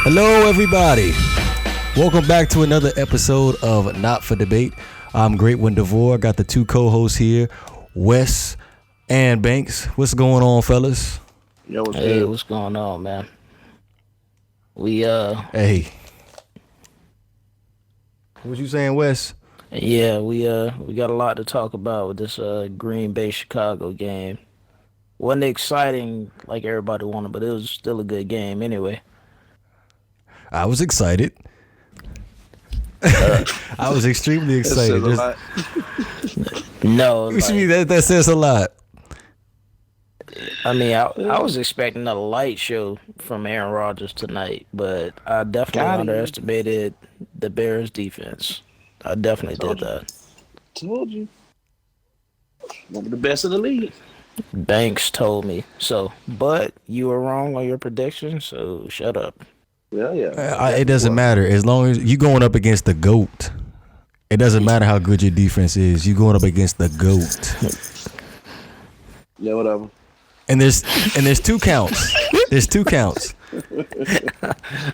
Hello, everybody. Welcome back to another episode of Not for Debate. I'm Great One DeVore. Got the two co-hosts here, Wes and Banks. What's going on, fellas? Yo, what's going on, man? Hey. What you saying, Wes? Yeah, we got a lot to talk about with this Green Bay Chicago game. Wasn't exciting like everybody wanted, but it was still a good game anyway. I was excited. I was extremely excited. No, you see that says a lot. I mean, I was expecting a light show from Aaron Rodgers tonight, but I definitely underestimated the Bears defense. I definitely did that. Told you. One of the best in the league. Banks told me so, but you were wrong on your prediction, so shut up. Yeah. It doesn't matter. As long as you going up against the GOAT, it doesn't matter how good your defense is. You going up against the GOAT. Yeah, whatever. And there's two counts. There's two counts.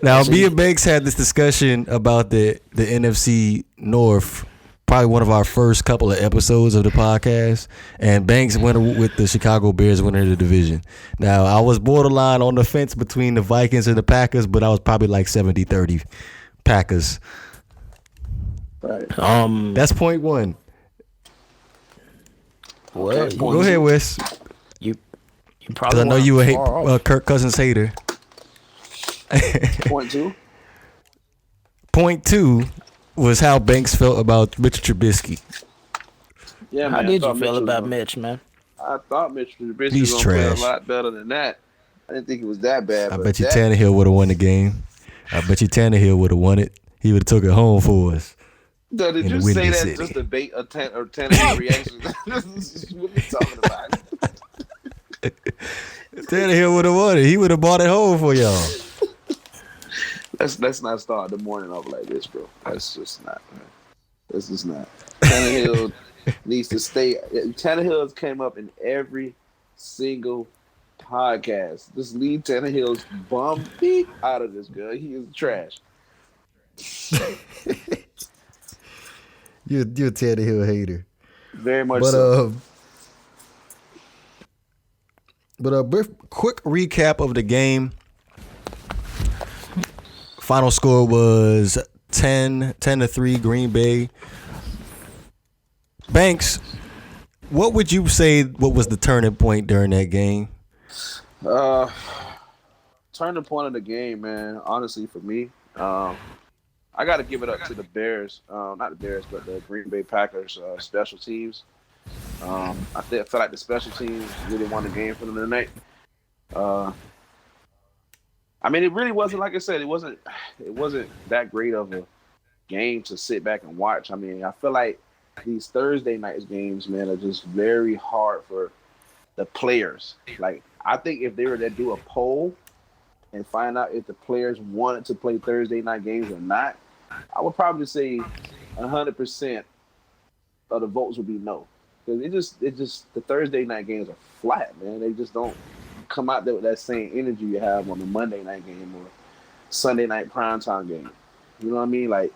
Now, me and Banks had this discussion about the NFC North, probably one of our first couple of episodes of the podcast, and Banks went with the Chicago Bears winning the division. Now, I was borderline on the fence between the Vikings and the Packers, but I was probably like 70-30 Packers. Right. That's point one. Well, go ahead, Wes. You probably. Because I know you a Kirk Cousins hater. Point two. Point two was how Banks felt about Mitch Trubisky. Yeah, man. How did you feel about Mitch, man? I thought Mitch Trubisky was going to play a lot better than that. I didn't think he was that bad. I bet you Tannehill would have won the game. I bet you Tannehill would have won it. He would have took it home for us. No, did you say that just to bait a Tannehill reaction? What are you talking about? Tannehill would have won it. He would have bought it home for y'all. Let's not start the morning off like this, bro. That's just not. Man. That's just not. Tannehill needs to stay. Tannehill came up in every single podcast. Just leave Tannehill's bum beat out of this, girl. He is trash. You're a Tannehill hater. Very much so. But a quick recap of the game. Final score was 10-3 Green Bay. Banks, what would you say what was the turning point during that game? Turning point of the game, man, honestly for me, I got to give it up to the Bears. Not the Bears, but the Green Bay Packers special teams. I feel like the special teams really won the game for them tonight. I mean, it really wasn't, like I said, it wasn't that great of a game to sit back and watch. I mean, I feel like these Thursday night games, man, are just very hard for the players. Like, I think if they were to do a poll and find out if the players wanted to play Thursday night games or not, I would probably say 100% of the votes would be no. Because it just the Thursday night games are flat, man. They just don't come out there with that same energy you have on the Monday night game or Sunday night primetime game. You know what I mean? Like,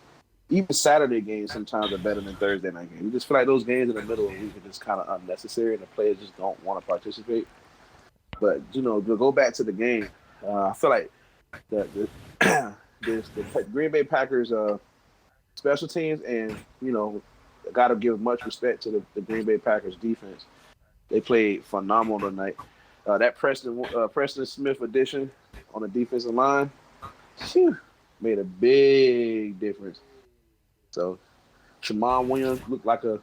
even Saturday games sometimes are better than Thursday night games. You just feel like those games in the middle of the week are just kind of unnecessary and the players just don't want to participate. But, you know, to go back to the game, I feel like the Green Bay Packers special teams and, you know, got to give much respect to the Green Bay Packers defense. They played phenomenal tonight. That Preston Smith addition on the defensive line made a big difference. So, Tramon Williams looked like a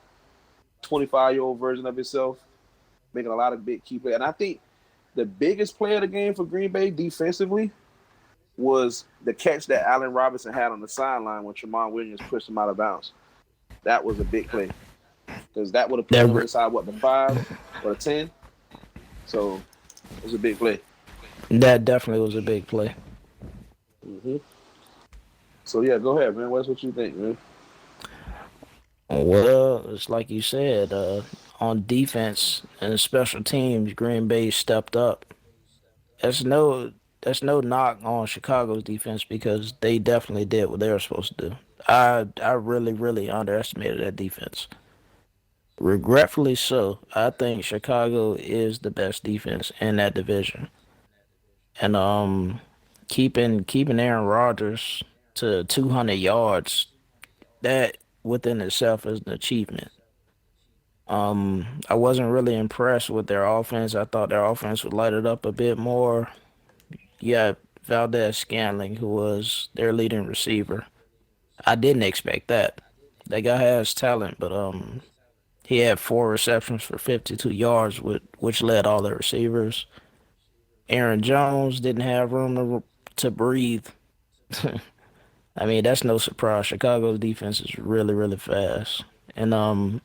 25-year-old version of himself, making a lot of big key plays. And I think the biggest play of the game for Green Bay defensively was the catch that Allen Robinson had on the sideline when Tramon Williams pushed him out of bounds. That was a big play because that would have put him inside, the 5 or the 10. So, it was a big play. That definitely was a big play. Mm-hmm. So, yeah, go ahead, man. What you think, man? Well, it's like you said, on defense and special teams, Green Bay stepped up. That's no that's no knock on Chicago's defense because they definitely did what they were supposed to do. I really really underestimated that defense. Regretfully so. I think Chicago is the best defense in that division. And keeping Aaron Rodgers to 200 yards, that within itself is an achievement. I wasn't really impressed with their offense. I thought their offense would light it up a bit more. Yeah, Valdez Scantling, who was their leading receiver. I didn't expect that. That guy has talent, but he had 4 receptions for 52 yards, which led all the receivers. Aaron Jones didn't have room to breathe. I mean, that's no surprise. Chicago's defense is really, really fast. And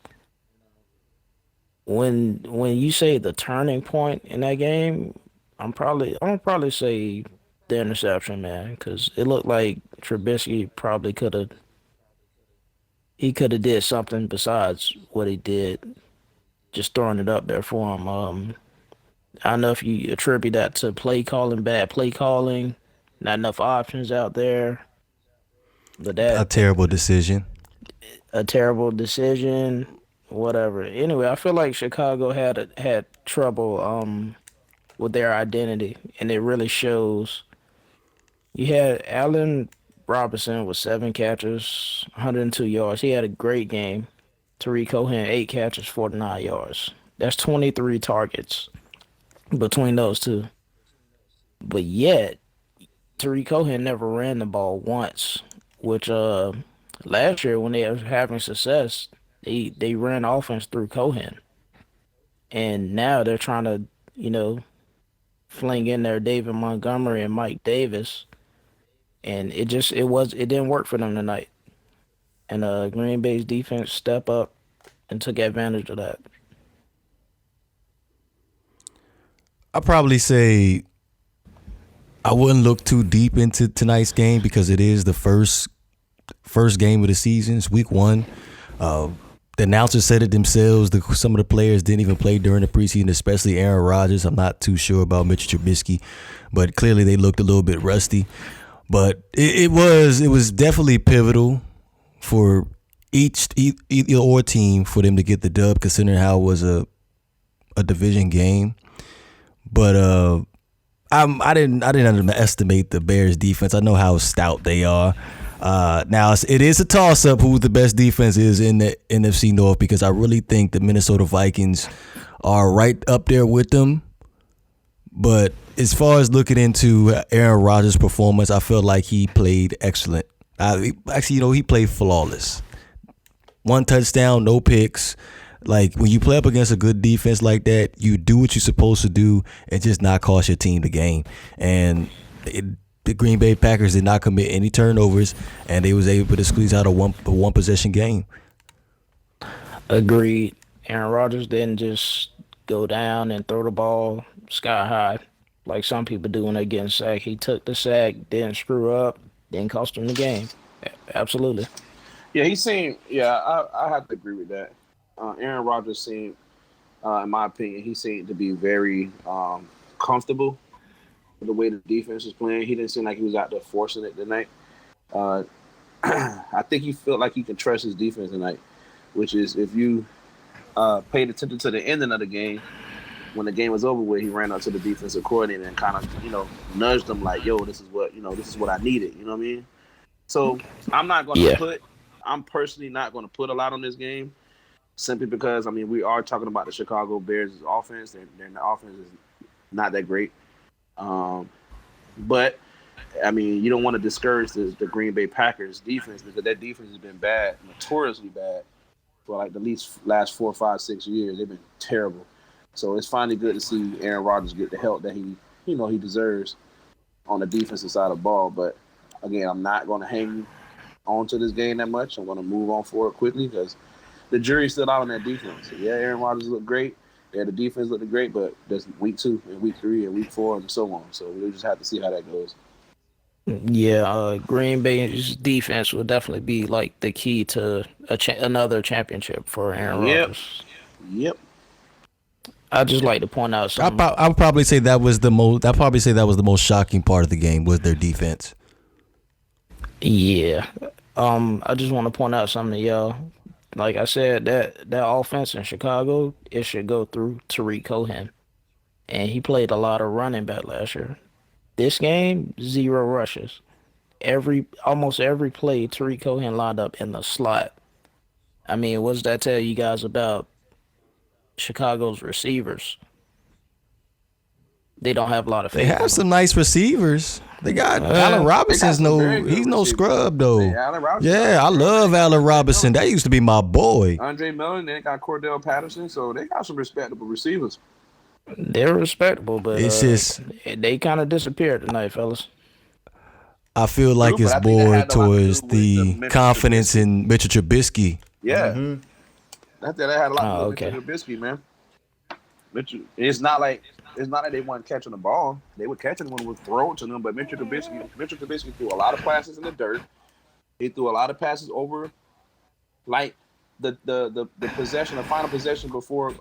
when you say the turning point in that game, I'm gonna probably say the interception, man, because it looked like Trubisky probably could have did something besides what he did, just throwing it up there for him. I don't know if you attribute that to play calling, bad play calling, not enough options out there, but A that terrible decision. a terrible decision, whatever. Anyway, I feel like Chicago had trouble with their identity, and it really shows. You had Allen Robinson with 7 catches, 102 yards. He had a great game. Tariq Cohen 8 catches, 49 yards. That's 23 targets between those two. But yet, Tariq Cohen never ran the ball once, which last year when they were having success, they ran offense through Cohen. And now they're trying to, you know, fling in there David Montgomery and Mike Davis, and it didn't work for them tonight. And Green Bay's defense stepped up and took advantage of that. I probably say I wouldn't look too deep into tonight's game because it is the first game of the season. It's week one. The announcers said it themselves. Some of the players didn't even play during the preseason, especially Aaron Rodgers. I'm not too sure about Mitchell Trubisky, but clearly they looked a little bit rusty. But it was definitely pivotal for either or team for them to get the dub, considering how it was a division game. But I didn't underestimate the Bears defense. I know how stout they are. Now it is a toss up who the best defense is in the NFC North, because I really think the Minnesota Vikings are right up there with them. But as far as looking into Aaron Rodgers' performance, I feel like he played excellent. He played flawless. 1 touchdown, no picks. Like, when you play up against a good defense like that, you do what you're supposed to do and just not cost your team the game. And the Green Bay Packers did not commit any turnovers, and they was able to squeeze out a one possession game. Agreed. Aaron Rodgers didn't just go down and throw the ball sky high like some people do when they get sacked. He took the sack, didn't screw up, didn't cost him the game. Absolutely. Yeah, he seemed. Yeah, I have to agree with that. Aaron Rodgers seemed, in my opinion, he seemed to be very comfortable with the way the defense was playing. He didn't seem like he was out there forcing it tonight. Uh, I think he felt like he can trust his defense tonight, which is, if you paid attention to the ending of the game, when the game was over with, he ran up to the defensive coordinator and kind of, nudged them like, "Yo, this is what I needed." You know what I mean? So I'm personally not going to put a lot on this game, simply because, we are talking about the Chicago Bears' offense, and the offense is not that great. But you don't want to discourage the Green Bay Packers defense, because that defense has been bad, notoriously bad, for like the last 4, 5, 6 years. They've been terrible. So it's finally good to see Aaron Rodgers get the help that he deserves on the defensive side of the ball. But again, I'm not going to hang on to this game that much. I'm going to move on forward quickly, because the jury's still out on that defense. Yeah, Aaron Rodgers looked great. Yeah, the defense looked great, but there's week 2 and week 3 and week 4 and so on. So we'll just have to see how that goes. Yeah, Green Bay's defense will definitely be like the key to another championship for Aaron Rodgers. Yep. I just like to point out something. I would probably say that was the most. I'd probably say that was the most shocking part of the game was their defense. Yeah. I just want to point out something to y'all. Like I said, that offense in Chicago, it should go through Tariq Cohen. And he played a lot of running back last year. This game, 0 rushes. Almost every play, Tariq Cohen lined up in the slot. I mean, what does that tell you guys about Chicago's receivers? They don't have a lot of They faith in have some nice receivers. They got Allen Robinson's he's no scrub though. Allen Robinson. Yeah, I love Allen Robinson. That used to be my boy. Andre Miller, they got Cordell Patterson, so they got some respectable receivers. They're respectable, but It's just they kind of disappeared tonight, fellas. I feel like True, it's but I think that more had a lot to do towards with the the Memphis confidence in Mitchell Trubisky. Yeah. Mm-hmm. That had a lot to do okay. with Trubisky, man. It's not like they weren't catching the ball. They were catching when it was thrown to them, but Mitchell Trubisky threw a lot of passes in the dirt. He threw a lot of passes over, like the possession, the final possession before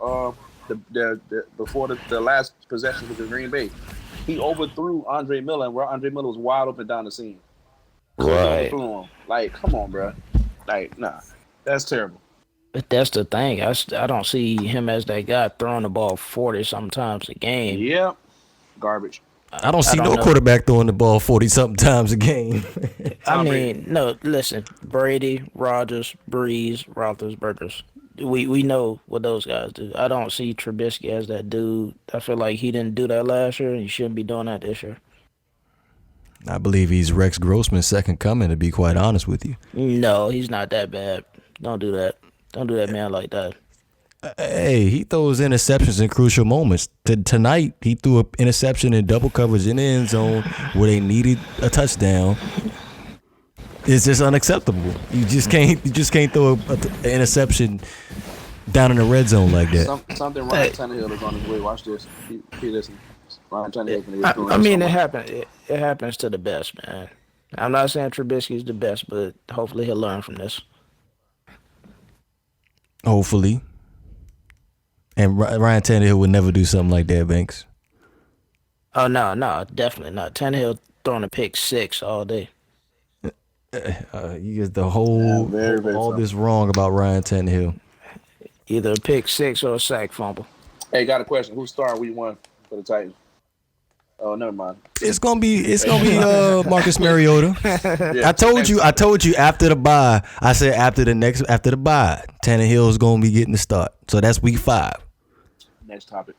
the last possession with the Green Bay. He overthrew Andre Miller, where Andre Miller was wide open down the seam. Right. Like, come on, bro. Like, nah, that's terrible. But that's the thing. I don't see him as that guy throwing the ball 40 sometimes a game. Yeah, garbage. I don't see no know. quarterback throwing the ball 40-something times a game. I mean, no, listen. Brady, Rodgers, Breeze, Roethlisberger. We know what those guys do. I don't see Trubisky as that dude. I feel like he didn't do that last year, and he shouldn't be doing that this year. I believe he's Rex Grossman's second coming, to be quite honest with you. No, he's not that bad. Don't do that. Don't do that, man, like that. Hey, he throws interceptions in crucial moments. Tonight, he threw an interception in double coverage in the end zone where they needed a touchdown. It's just unacceptable. You just can't throw an interception down in the red zone like that. Something Ryan Tannehill is on his way. Watch this. He listen. Ryan Tannehill. I mean, it happens to the best, man. I'm not saying Trubisky's the best, but hopefully he'll learn from this. Hopefully. And Ryan Tannehill would never do something like that, Banks. Oh, no, definitely not. Tannehill throwing a pick 6 all day. You get the whole very all this wrong about Ryan Tannehill. Either a pick 6 or a sack fumble. Hey, got a question. Who's starting week 1 for the Titans? Oh, never mind. It's gonna be Marcus Mariota. Yeah. I told you after the bye. I said after the bye, Tannehill's gonna be getting the start. So that's week 5. Next topic.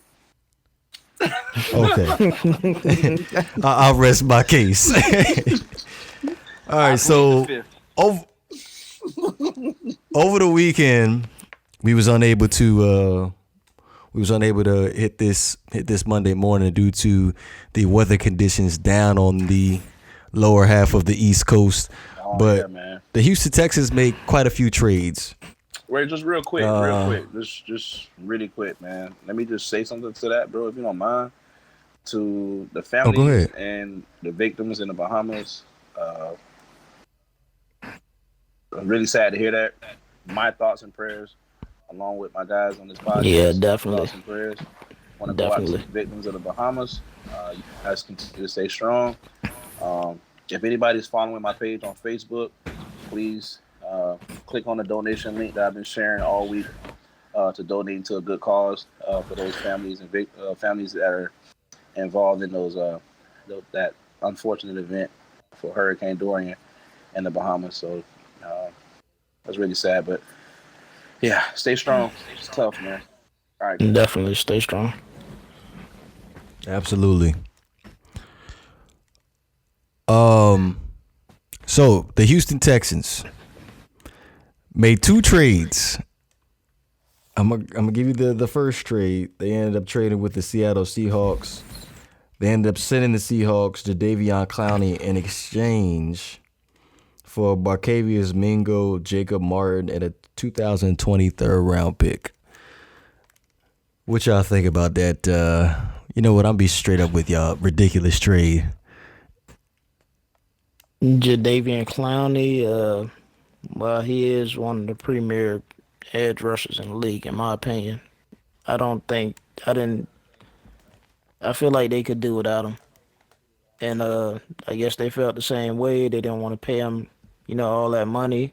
Okay. I'll rest my case. All right, so over the weekend, we was unable to hit this Monday morning due to the weather conditions down on the lower half of the East Coast. But yeah, man. the Houston Texans made quite a few trades. Wait, just real quick. Just really quick, man. Let me just say something to that, bro, if you don't mind. To the families and the victims in the Bahamas. I'm really sad to hear that. My thoughts and prayers, along with my guys on this podcast. Yeah, definitely. Thoughts and prayers. Want to go out to the victims of the Bahamas. You guys continue to stay strong. If anybody's following my page on Facebook, please click on the donation link that I've been sharing all week to donate to a good cause for those families and families that are involved in that unfortunate event for Hurricane Dorian in the Bahamas. So that's really sad, but yeah, stay strong. It's tough, man. All right, definitely stay strong. Absolutely. So the Houston Texans made 2 trades. I'm gonna give you the first trade. They ended up trading with the Seattle Seahawks. They ended up sending the Seahawks Jadeveon Clowney in exchange for Barkevious Mingo, Jacob Martin, and a 2020 third-round pick. What y'all think about that? You know what? I'm be straight up with y'all. Ridiculous trade. Jadeveon Clowney, well, he is one of the premier edge rushers in the league, in my opinion. I don't think I didn't. I feel like they could do without him, and I guess they felt the same way. They didn't want to pay him, all that money.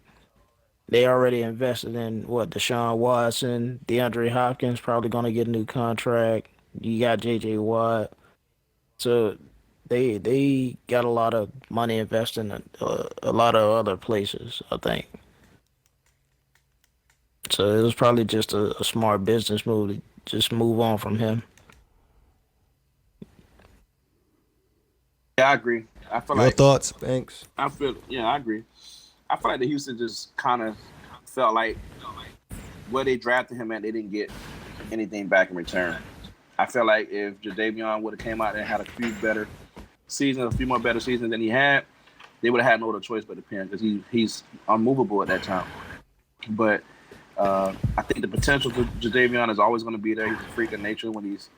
They already invested in what Deshaun Watson, DeAndre Hopkins probably gonna get a new contract. You got J.J. Watt, so they got a lot of money invested in a lot of other places. I think so. It was probably just a smart business move to just move on from him. Yeah, I agree. I feel Your like thoughts, Banks? I agree. I feel like the Houston just kind of felt like where they drafted him at, they didn't get anything back in return. I feel like if Jadeveon would have came out and had a few more better seasons than he had, they would have had no other choice but to pay him because he's unmovable at that time. But I think the potential for Jadeveon is always going to be there. He's a freak of nature when he's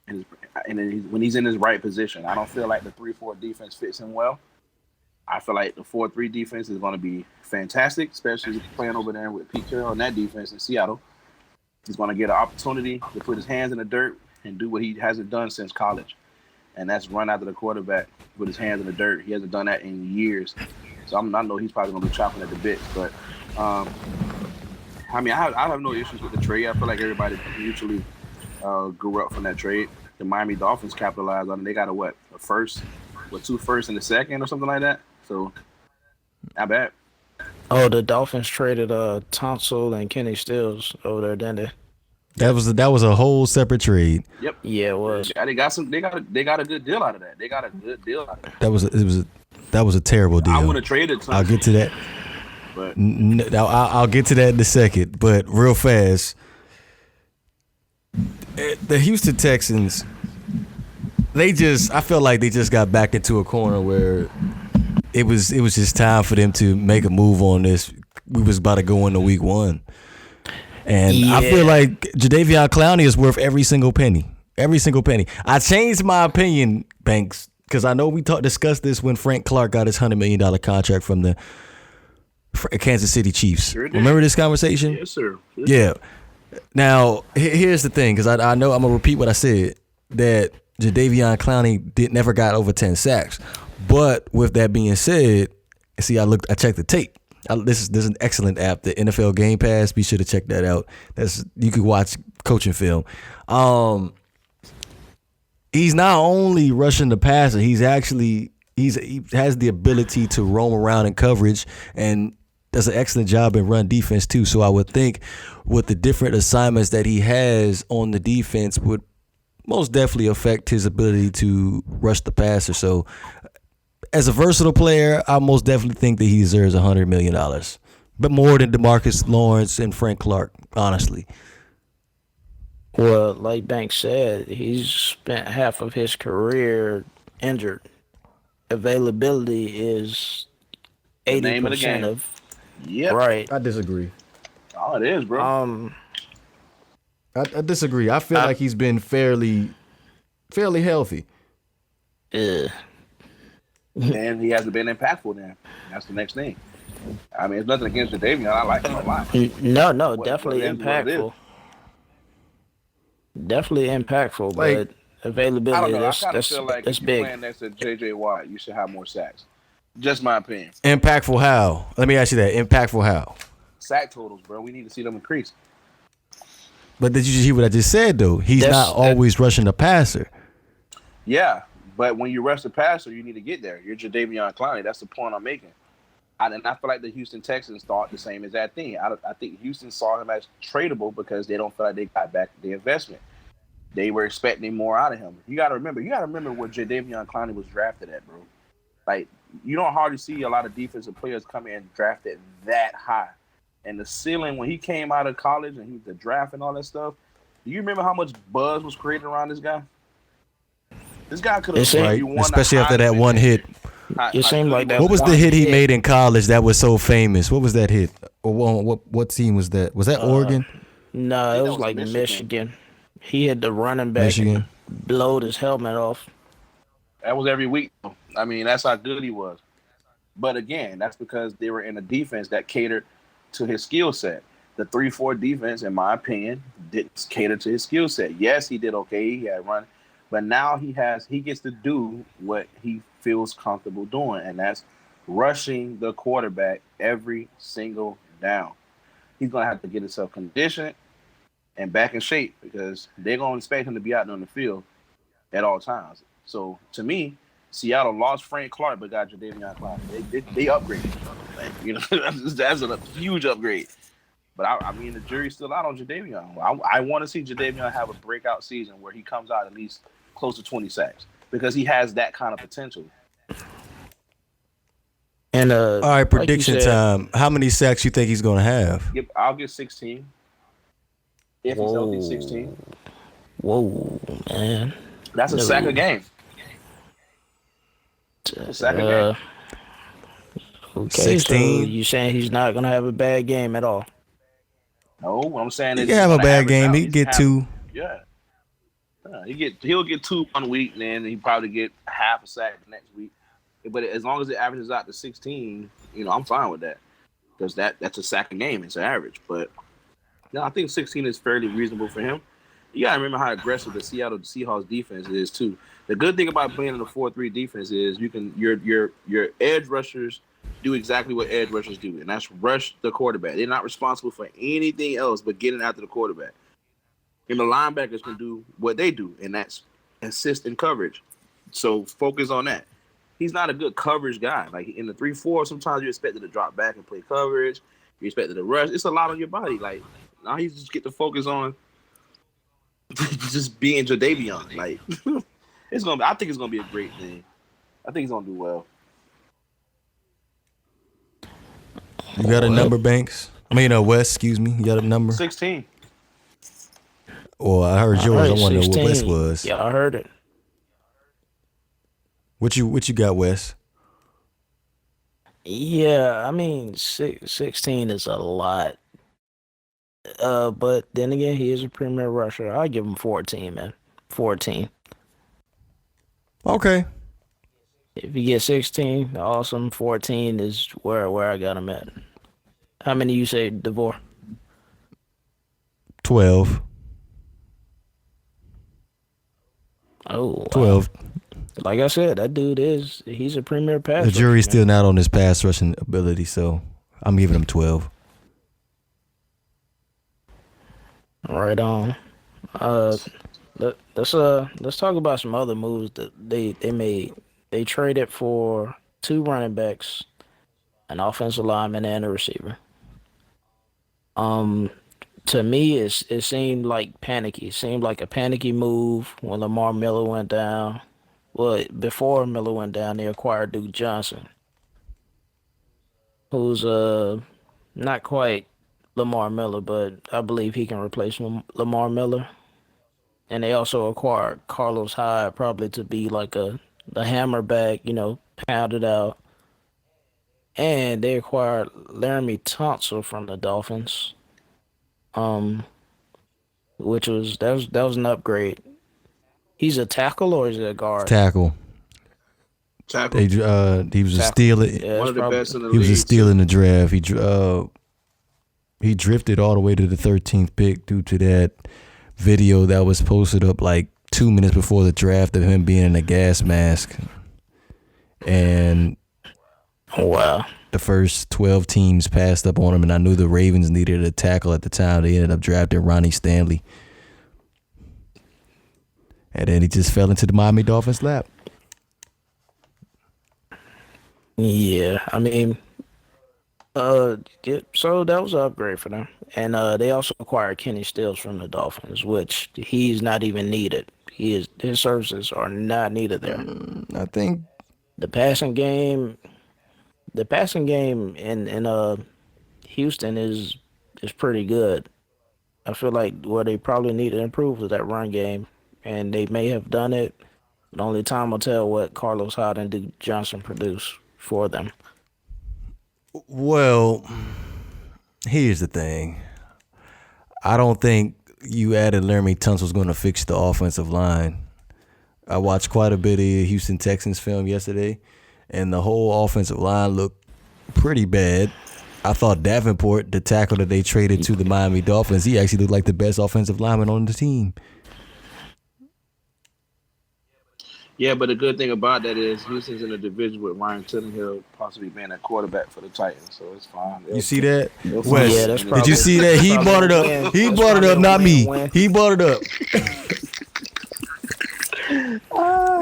in his right position. I don't feel like the 3-4 defense fits him well. I feel like the 4-3 defense is going to be fantastic, especially playing over there with Pete Carroll and that defense in Seattle. He's going to get an opportunity to put his hands in the dirt and do what he hasn't done since college, and that's run after the quarterback with his hands in the dirt. He hasn't done that in years. So I know he's probably going to be chopping at the bit. But, I have no issues with the trade. I feel like everybody mutually grew up from that trade. The Miami Dolphins capitalized on it. They got a first, 2 firsts and a second or something like that. So, not bad. Oh, the Dolphins traded Tonsil and Kenny Stills over there, didn't they? That was a whole separate trade. Yep. Yeah, it was. They got a good deal out of that. They got a good deal out of that. That was a terrible deal. I would have traded Tonsil. I'll get to that. But I'll get to that in a second. But real fast, the Houston Texans, I felt like they just got back into a corner where it was just time for them to make a move on this. We was about to go into week 1. And I feel like Jadeveon Clowney is worth every single penny. Every single penny. I changed my opinion, Banks, because I know we discussed this when Frank Clark got his $100 million contract from the Kansas City Chiefs. Sure did. Remember this conversation? Yes, sir. Yeah. Now, here's the thing, because I know I'm going to repeat what I said, that Jadeveon Clowney never got over 10 sacks. But with that being said, see, I checked the tape. This is an excellent app, the NFL Game Pass. Be sure to check that out. You could watch coaching film. He's not only rushing the passer, he has the ability to roam around in coverage and does an excellent job in run defense too. So I would think with the different assignments that he has on the defense would most definitely affect his ability to rush the passer. So as a versatile player, I most definitely think that he deserves $100 million, but more than DeMarcus Lawrence and Frank Clark, honestly. Well, like Banks said, he's spent half of his career injured. Availability is The name of the 80% game. of Yep. right. I disagree. Oh, it is, bro. I disagree. I feel like he's been fairly healthy. Uh, And he hasn't been impactful then. That's the next thing. I mean, it's nothing against Jadeveon. I like him a lot. no, What- definitely what it is, what it is. impactful. Definitely impactful, Like, but I availability don't know. I kind of that's feel like that's if you're big. playing next to J.J. Watt, you should have more sacks. Just my opinion. Impactful how? Let me ask you that. Impactful how? Sack totals, bro. We need to see them increase. But did you just hear what I just said, though? He's not always rushing the passer. Yeah, but when you rush the passer, you need to get there. You're Jadeveon Clowney. That's the point I'm making. And I feel like the Houston Texans thought the same as that thing. I think Houston saw him as tradable because they don't feel like they got back the investment. They were expecting more out of him. You got to remember where Jadeveon Clowney was drafted at, bro. Like, you don't hardly see a lot of defensive players come in drafted that high. And the ceiling, when he came out of college and he was the draft and all that stuff, do you remember how much buzz was created around this guy? This guy could have Right, especially after that one hit. It seemed like that. What was the one hit he made in college that was so famous? What was that hit? Or what team was that? Was that Oregon? No, it that was was like Michigan. Michigan. He hit the running back Michigan. and blowed his helmet off. That was every week. I mean, that's how good he was. But again, that's because they were in a defense that catered to his skill set. the 3-4 defense, in my opinion, didn't cater to his skill set. Yes, he did okay. He had run, but now he gets to do what he feels comfortable doing, and that's rushing the quarterback every single down. He's gonna have to get himself conditioned and back in shape because they're gonna expect him to be out there on the field at all times. So to me, Seattle lost Frank Clark but got Jadeveon Clowney. They upgraded. Like, you know, that's a huge upgrade. But I mean, the jury's still out on Jadeveon. I want to see Jadeveon have a breakout season where he comes out at least close to 20 sacks because he has that kind of potential. And all right, prediction time. How many sacks you think he's gonna have? I'll get 16. If he's healthy, 16. Whoa, man. That's a sack a game. A sack a game. Okay, 16. so you saying he's not gonna have a bad game at all? No, what I'm saying is he can have a bad game. He get 2. Yeah. He'll get 2 1 week, and then he probably get half a sack the next week. But as long as it averages out to 16, you know, I'm fine with that because that's a sack a game. It's an average. But no, I think 16 is fairly reasonable for him. You gotta remember how aggressive the Seattle Seahawks defense is too. The good thing about playing in a 4-3 defense is your edge rushers do exactly what edge rushers do, and that's rush the quarterback. They're not responsible for anything else but getting after the quarterback. And the linebackers can do what they do, and that's assist in coverage. So focus on that. He's not a good coverage guy. Like in the 3-4, sometimes you're expected to drop back and play coverage. You're expected to rush. It's a lot on your body. Like now he just get to focus on just being Jadeveon. Like I think it's gonna be a great thing. I think he's gonna do well. You got a number, Banks? I mean, Wes. Excuse me. You got a number? 16. Well, I heard yours. I want to know what Wes was. Yeah, I heard it. What you got, Wes? Yeah, I mean, 16 is a lot. But then again, he is a premier rusher. I'll give him 14, man. 14. Okay. If you get 16, awesome. 14 is where I got him at. How many you say, DeVore? 12. Oh, wow. 12. Like I said, that dude he's a premier pass The jury's rusher, still not on his pass rushing ability, so I'm giving him 12. Right on. Let's talk about some other moves that they made. They traded for 2 running backs, an offensive lineman, and a receiver. To me, it seemed like panicky. It seemed like a panicky move when Lamar Miller went down. Well, before Miller went down, they acquired Duke Johnson, who's not quite Lamar Miller, but I believe he can replace Lamar Miller. And they also acquired Carlos Hyde, probably to be like the hammer back, you know, pounded out. And they acquired Laramie Tunsil from the Dolphins, which was that was an upgrade. He's a tackle or is he a guard? Tackle. He was a steal. Yeah, one of the best in the league. He was a steal in the draft. He drifted all the way to the 13th pick due to that video that was posted up like 2 minutes before the draft of him being in a gas mask. And wow, the first 12 teams passed up on him, and I knew the Ravens needed a tackle at the time. They ended up drafting Ronnie Stanley. And then he just fell into the Miami Dolphins' lap. Yeah, I mean, so that was an upgrade for them. And they also acquired Kenny Stills from the Dolphins, which he's not even needed. His services are not needed there. I think the passing game in Houston is pretty good. I feel like what they probably need to improve is that run game, and they may have done it. But only time will tell what Carlos Hyde and Duke Johnson produce for them. Well, here's the thing. I don't think you added Laramie Tunsil's going to fix the offensive line. I watched quite a bit of Houston Texans film yesterday, and the whole offensive line looked pretty bad. I thought Davenport, the tackle that they traded to the Miami Dolphins, he actually looked like the best offensive lineman on the team. Yeah, but the good thing about that is Houston's in a division with Ryan Tannehill possibly being a quarterback for the Titans, so it's fine. You see that? Wes, yeah, that's did you see that? He brought it up. He brought it up, not me. He brought it up.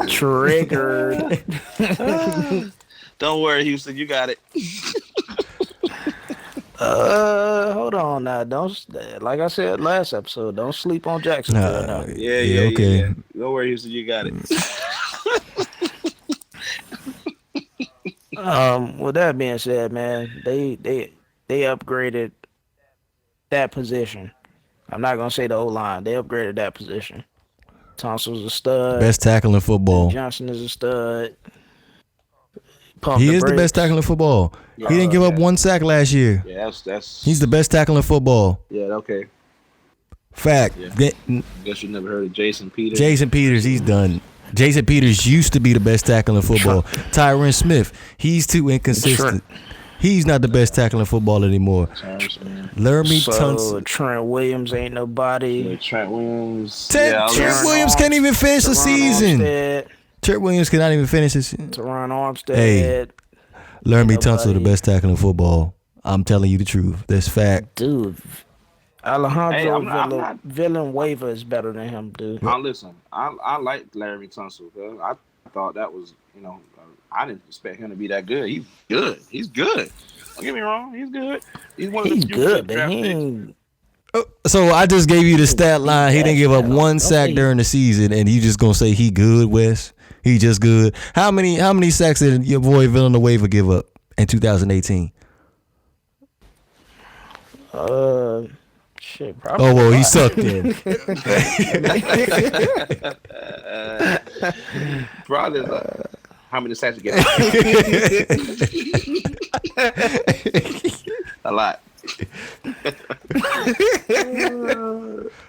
Triggered. Don't worry, Houston, you got it. Hold on now. Don't, like I said last episode, don't sleep on Jacksonville now. Yeah, okay. Yeah. Don't worry, Houston, you got it. With that being said, man, they upgraded that position. I'm not gonna say the O-line. They upgraded that position. Tunsil's a stud. Best tackle in football. Johnson is a stud. He is the best tackle in football. He didn't give up 1 sack last year. Yeah, that's. He's the best tackle in football. Yeah, okay. Fact. Yeah. Guess you never heard of Jason Peters. Jason Peters, he's done. Jason Peters used to be the best tackle in football. Tyron Smith, he's too inconsistent. He's not the best tackle in football anymore. Laramie Tunsil. Trent Williams ain't nobody. Trent Williams. Trent Williams can't even finish the season. Trent Williams cannot even finish his. Teron Armstead. Hey, Laramie Tunsil, the best tackle in football. I'm telling you the truth. That's fact. Dude. Alejandro Villanueva is better than him, dude. Listen, I like Laramie Tunsil. I thought that was, I didn't expect him to be that good. He's good. Don't get me wrong. He's good. He's one of the good, but he ain't. So I just gave you the stat line. He didn't give up 1 sack during the season, and you just gonna say he good, Wes? He just good. How many sacks did your boy Villanueva give up in 2018? Shit, probably. Oh well, he sucked in. Probably. How many sacks you get? A lot.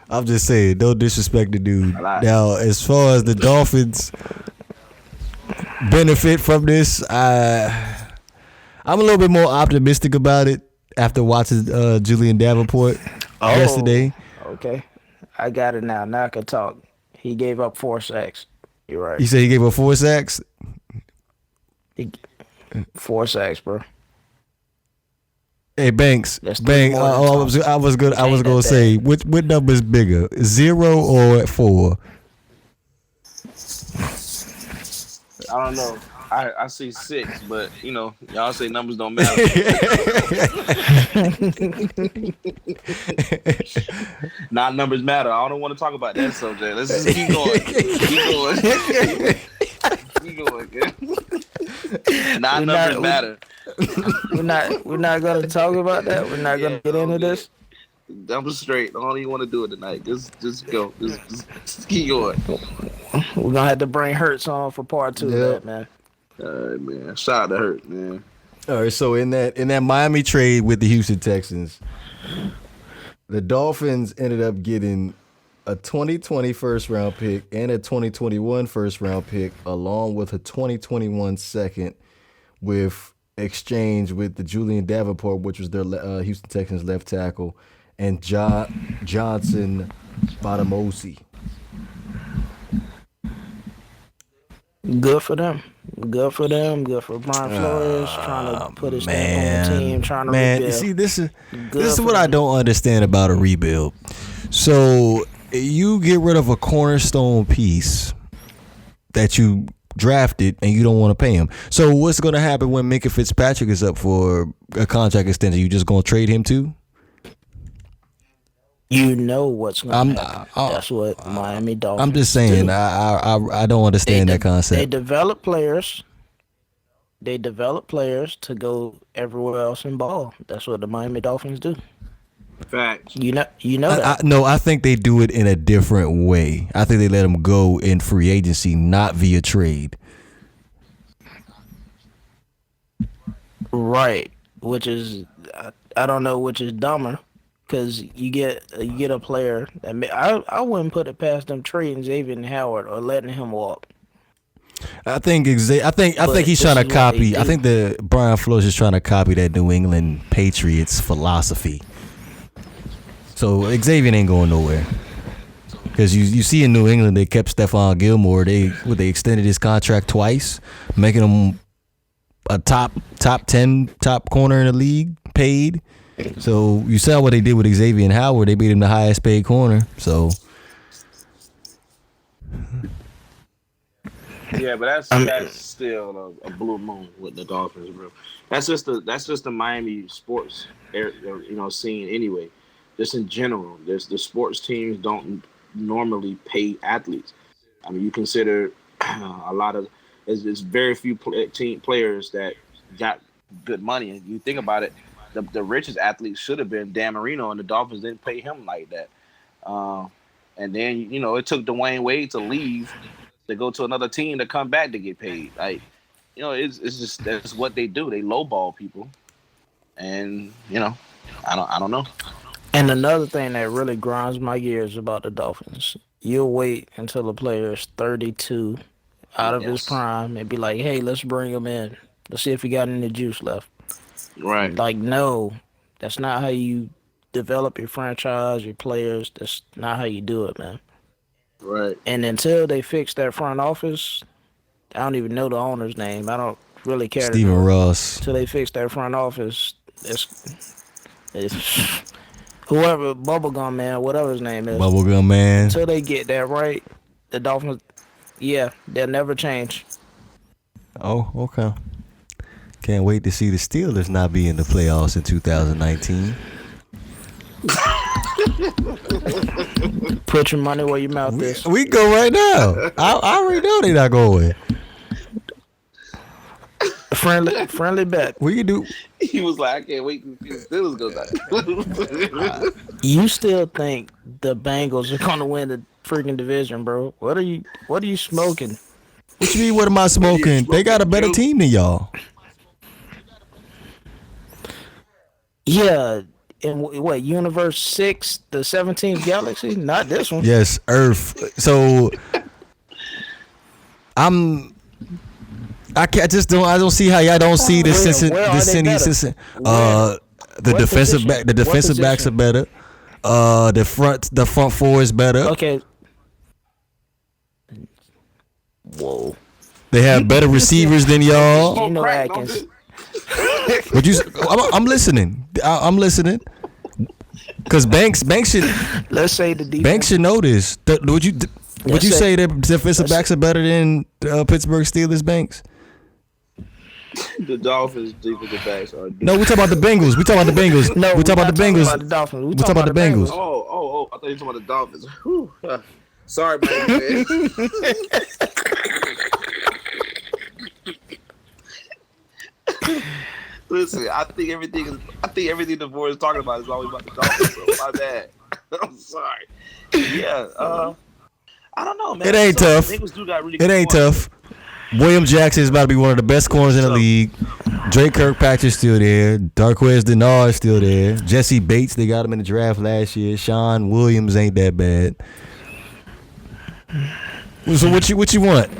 I'm just saying, don't disrespect the dude. Now, as far as the Dolphins benefit from this, I'm a little bit more optimistic about it after watching Julian Davenport yesterday. Okay, I got it now. Now I can talk. He gave up 4 sacks. You're right. You said he gave up 4 sacks? 4 sacks, bro. Hey Banks, I was gonna say, which number is bigger, 0 or 4? I don't know. I see 6, but y'all say numbers don't matter. Not numbers matter. I don't want to talk about that subject. Let's just keep going. Keep going. Not numbers matter. We're not gonna talk about that. We're not gonna get into this. I'm straight. I don't even want to do it tonight. Just go. Just keep going. We're gonna have to bring Hurts on for part 2 of that, man. All right, man. Shout out to Hurt, man. All right, so in that Miami trade with the Houston Texans, the Dolphins ended up getting a 2020 first round pick and a 2021 first round pick, along with a 2021 second, with exchange with the Julian Davenport, which was their Houston Texans left tackle, and Johnson Batamosi. Good for them. Good for them. Good for Brian Flores trying to put his stamp on the team, trying to rebuild. See, this is what I don't understand about a rebuild. So you get rid of a cornerstone piece that you drafted and you don't want to pay him. So what's going to happen when Minkah Fitzpatrick is up for a contract extension? You just going to trade him too? You know what's going to happen. That's what Miami Dolphins I'm just saying, do. I don't understand that concept. They develop players. They develop players to go everywhere else and ball. That's what the Miami Dolphins do. Facts. You know that. No, I think they do it in a different way. I think they let them go in free agency, not via trade. Right. Which is, I don't know which is dumber. Because you get a player that I wouldn't put it past them trading Xavier Howard or letting him walk. I think he's this trying to is what they copy. do. I think the Brian Flores is trying to copy that New England Patriots philosophy. So Xavier ain't going nowhere. Because you see in New England they kept Stephon Gilmore. They extended his contract twice, making him a top 10 top corner in the league paid. So you saw what they did with Xavier Howard. They made him the highest paid corner. So Yeah, but that's still a blue moon with the Dolphins, bro. That's just the Miami sports scene anyway. Just in general, the sports teams don't normally pay athletes. I mean, you consider a lot of there's very few team players that got good money, and you think about it, the richest athlete should have been Dan Marino, and the Dolphins didn't pay him like that. And then it took Dwayne Wade to leave to go to another team to come back to get paid. Like, it's just that's what they do. They lowball people, and I don't know. And another thing that really grinds my gears about the Dolphins, you'll wait until a player is 32, out of his prime, and be like, hey, let's bring him in. Let's see if he got any juice left. Right. Like, no, that's not how you develop your franchise, your players. That's not how you do it, man. Right. And until they fix that front office, I don't even know the owner's name. I don't really care. Stephen Ross. Until they fix that front office, it's whoever, Bubblegum Man, whatever his name is. Bubblegum Man. Until they get that right, the Dolphins, they'll never change. Oh, okay. Can't wait to see the Steelers not be in the playoffs in 2019. Put your money where your mouth is. We go right now. I already know they're not going. Friendly bet. We can do. He was like, I can't wait to see the Steelers go down. You still think the Bengals are gonna win the freaking division, bro? What are you smoking? What you mean? What am I smoking? They got a better team than y'all. Yeah. In what, Universe 6, the 17th galaxy? Not this one. Yes, Earth. So I don't see how y'all don't see this. The defensive backs are better. The front four is better. Okay. Whoa. They have better receivers than y'all. Geno Atkins. Would you? I'm listening. I'm listening. Because Banks should. Let's say the defense. Banks should know this. Would you say that defensive backs are better than Pittsburgh Steelers, Banks? The Dolphins defensive backs are. No, we're talking about the Bengals. We're talking about the Bengals. No, we're talking about the Bengals. About the Dolphins. We're talking about the Bengals. Oh! I thought you were talking about the Dolphins. Whew. Sorry, man. Listen, I think everything DeVore is talking about is always about the Dolphins. So my bad. I'm sorry. Yeah. I don't know, man. It ain't tough. It ain't tough. William Jackson is about to be one of the best corners in the league. Drake Kirkpatrick's still there. Darqueze Dennard is still there. Jesse Bates, they got him in the draft last year. Sean Williams ain't that bad. So what you want?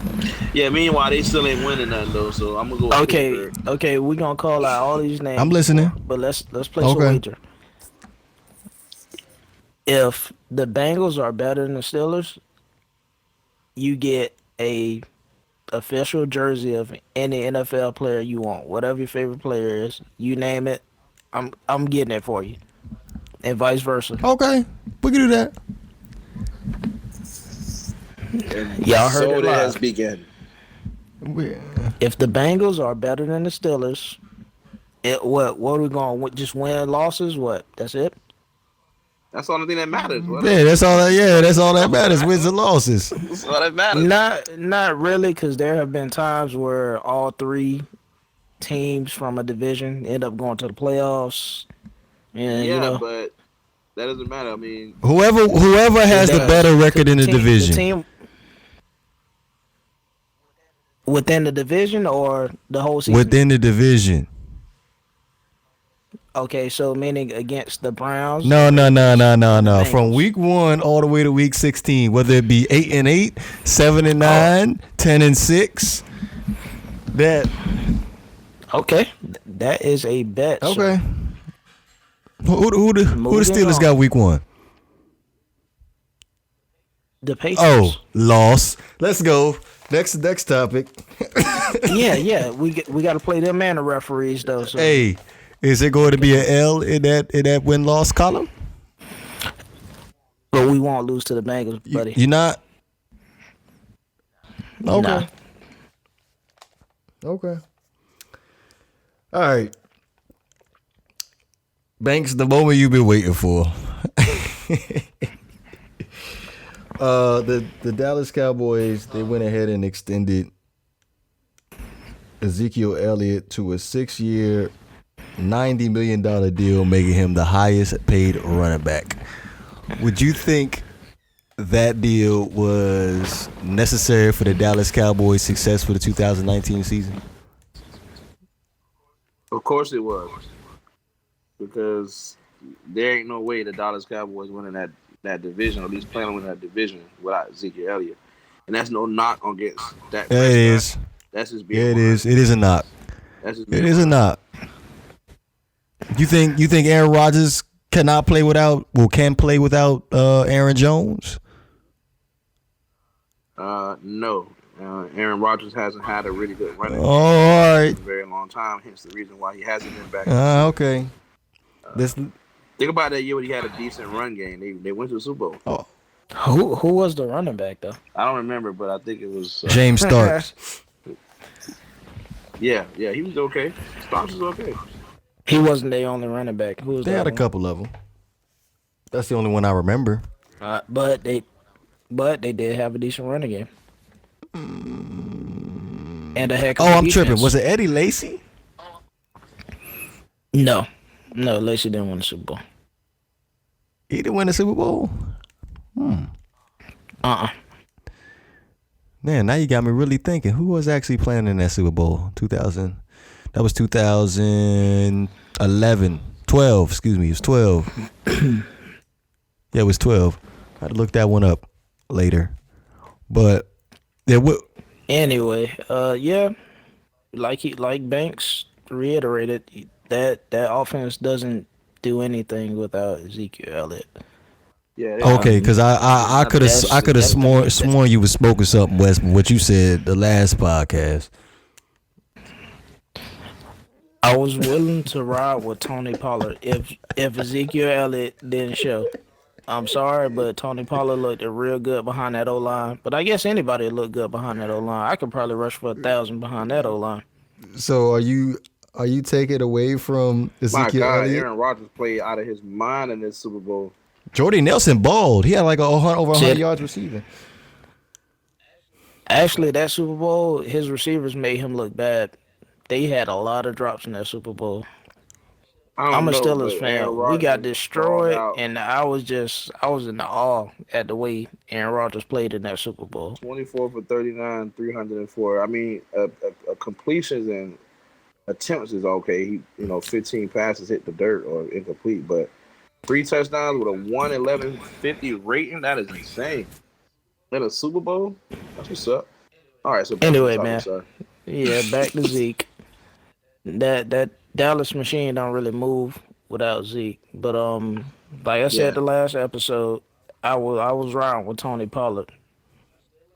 Yeah, meanwhile they still ain't winning nothing though, so I'm gonna go. Okay, we gonna call out all these names. I'm listening. But let's place a wager. If the Bengals are better than the Steelers, you get a official jersey of any NFL player you want. Whatever your favorite player is, you name it, I'm getting it for you. And vice versa. Okay, we can do that. Y'all heard it live. has begun. If the Bengals are better than the Steelers, what are we going? Just win losses? What? That's it? That's the only thing that matters. Yeah, that's all that matters. Wins and losses. That's all that matters. Not really, because there have been times where all three teams from a division end up going to the playoffs. And, but that doesn't matter. I mean, whoever has the better record in the division. The team within the division or the whole season? Within the division. Okay, so meaning against the Browns? No. From week 1 all the way to week 16, whether it be 8-8, 7-9, 10-6, That Okay, that is a bet. okay. Sir. Who the Moving Steelers on. got week 1? The Patriots. Oh, loss. Let's go. Next topic. Yeah. We got to play them and the referees though. So. Hey, is it going to be an L in that win loss column? But we won't lose to the Bengals, buddy. You're not. Okay. Nah. Okay. All right. Banks, the moment you've been waiting for. The Dallas Cowboys, they went ahead and extended Ezekiel Elliott to a 6-year, $90 million deal, making him the highest paid running back. Would you think that deal was necessary for the Dallas Cowboys' success for the 2019 season? Of course it was, because there ain't no way the Dallas Cowboys winning that division, or at least planning on winning that division without Ezekiel Elliott, and that's no knock against that. Yeah, it is. That's just being. Yeah, it is. It is a knock. That's just It is a knock. You think Aaron Rodgers can play without Aaron Jones? No. Aaron Rodgers hasn't had a really good running All right. in a very long time. Hence the reason why he hasn't been back. Okay. Think about that year when he had a decent run game. They went to the Super Bowl. Oh, Who was the running back though? I don't remember, but I think it was James Starks. Yeah, he was okay. Starks was okay. He wasn't their only running back. Who was They that had a one? couple of them. That's the only one I remember. But they did have a decent running game. And a heck of a I'm defense. tripping. Was it Eddie Lacy? No, Lacey didn't win the Super Bowl. He didn't win the Super Bowl. Man, now you got me really thinking. Who was actually playing in that Super Bowl? 2000. That was 2011. 12, excuse me. It was 12. Yeah, it was 12. I had to look that one up later. But there would. Anyway, yeah, like Banks reiterated, that offense doesn't do anything without Ezekiel Elliott. Yeah. Okay, because I could have sworn you was spoken something, Wes, from what you said the last podcast. I was willing to ride with Tony Pollard if Ezekiel Elliott didn't show. I'm sorry, but Tony Pollard looked real good behind that O-line. But I guess anybody look good behind that O-line. I could probably rush for 1,000 behind that O-line. So are you taking away from My Ezekiel God, Elliott? Aaron Rodgers played out of his mind in this Super Bowl. Jordy Nelson balled. He had like over 100 Shit. yards receiving. Actually, that Super Bowl, his receivers made him look bad. They had a lot of drops in that Super Bowl. I'm a Steelers fan. We got destroyed, and I was in awe at the way Aaron Rodgers played in that Super Bowl. 24 for 39, 304. I mean, completions and attempts is okay. He, 15 passes hit the dirt or incomplete, but 3 touchdowns with a 111.50 rating. That is insane. In a Super Bowl, that's what's up. All right, so Anyway, man. Yeah, back to Zeke. That Dallas machine don't really move without Zeke. But like I said the last episode, I was riding with Tony Pollard.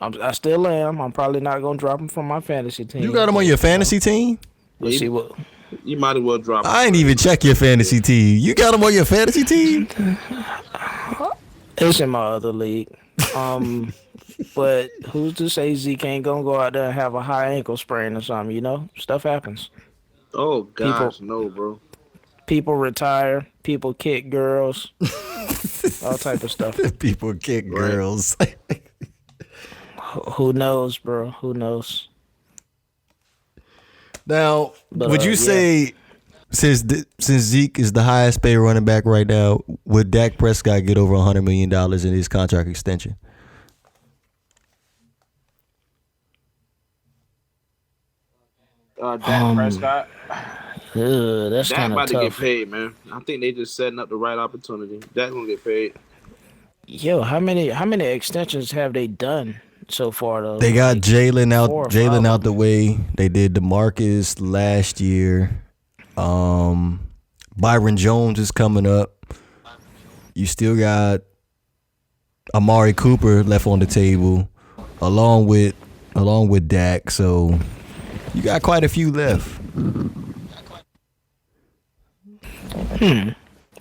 I still am. I'm probably not gonna drop him from my fantasy team. You got him on your fantasy team? We'll see what. You might as well drop him. I ain't even check your fantasy team. You got him on your fantasy team? It's in my other league. But who's to say Zeke ain't gonna go out there and have a high ankle sprain or something? Stuff happens. Oh gosh, no, bro. People retire. People kick girls. All type of stuff. People kick girls. Who knows, bro? Who knows? Now, would you say, since Zeke is the highest paid running back right now, would Dak Prescott get over $100 million in his contract extension? Dak Prescott. That's Dak kind of about to get tough. paid, man. I think they just setting up the right opportunity. Dak gonna get paid. Yo, how many extensions have they done so far though. They got Like Jalen out. 4 or 5 Jalen out of the them. way. They did DeMarcus last year. Byron Jones is coming up. You still got Amari Cooper left on the table, along with Dak. So you got quite a few left.